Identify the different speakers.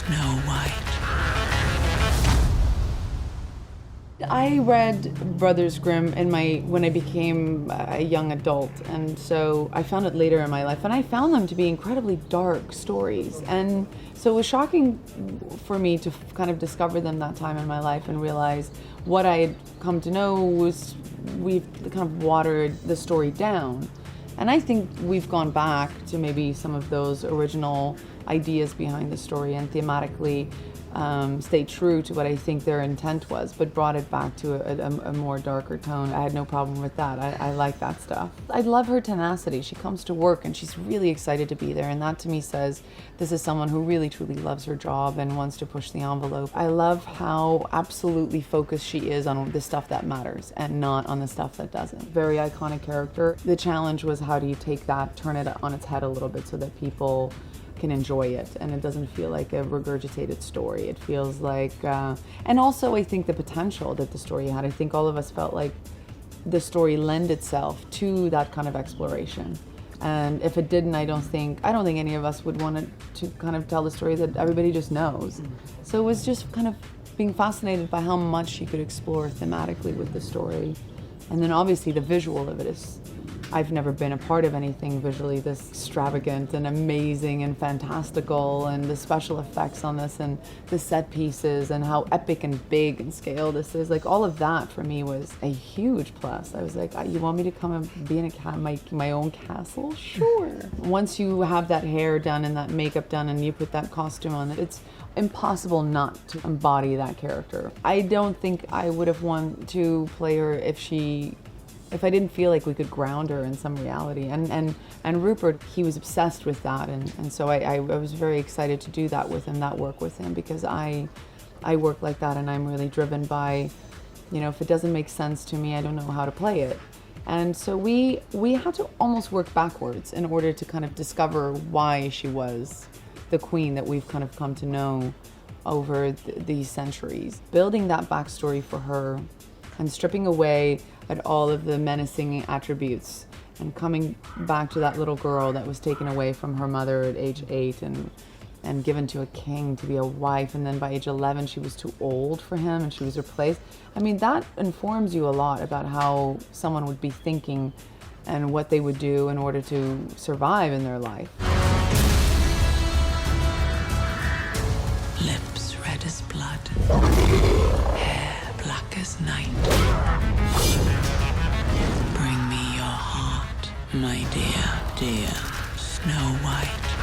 Speaker 1: Snow White.
Speaker 2: I read Brothers Grimm when I became a young adult, and so I found it later in my life, and I found them to be incredibly dark stories. And so it was shocking for me to kind of discover them that time in my life and realize what I had come to know was we've kind of watered the story down. And I think we've gone back to maybe some of those original ideas behind the story and thematically stayed true to what I think their intent was, but brought it back to a more darker tone. I had no problem with that. I like that stuff. I love her tenacity. She comes to work and she's really excited to be there, and that to me says this is someone who really truly loves her job and wants to push the envelope. I love how absolutely focused she is on the stuff that matters and not on the stuff that doesn't. Very iconic character. The challenge was how do you take that, turn it on its head a little bit so that people can enjoy it and it doesn't feel like a regurgitated story. It feels like, and also I think the potential that the story had. I think all of us felt like the story lent itself to that kind of exploration. And if it didn't, I don't think any of us would want to kind of tell the story that everybody just knows. So it was just kind of being fascinated by how much she could explore thematically with the story. And then obviously the visual of it is, I've never been a part of anything visually this extravagant and amazing and fantastical, and the special effects on this and the set pieces and how epic and big in scale this is. Like all of that for me was a huge plus. I was like, you want me to come and be in my own castle? Sure. Once you have that hair done and that makeup done and you put that costume on, it's impossible not to embody that character. I don't think I would have wanted to play her if I didn't feel like we could ground her in some reality. And Rupert, he was obsessed with that, and so I was very excited to do that with him, that work with him, because I work like that, and I'm really driven by, if it doesn't make sense to me, I don't know how to play it. And so we had to almost work backwards in order to kind of discover why she was the queen that we've kind of come to know over these centuries. Building that backstory for her and stripping away at all of the menacing attributes and coming back to that little girl that was taken away from her mother at age 8 and given to a king to be a wife, and then by age 11 she was too old for him and she was replaced. I mean, that informs you a lot about how someone would be thinking and what they would do in order to survive in their life.
Speaker 1: Lips red as blood. Hair black as night. Bring me your heart, my dear, dear Snow White.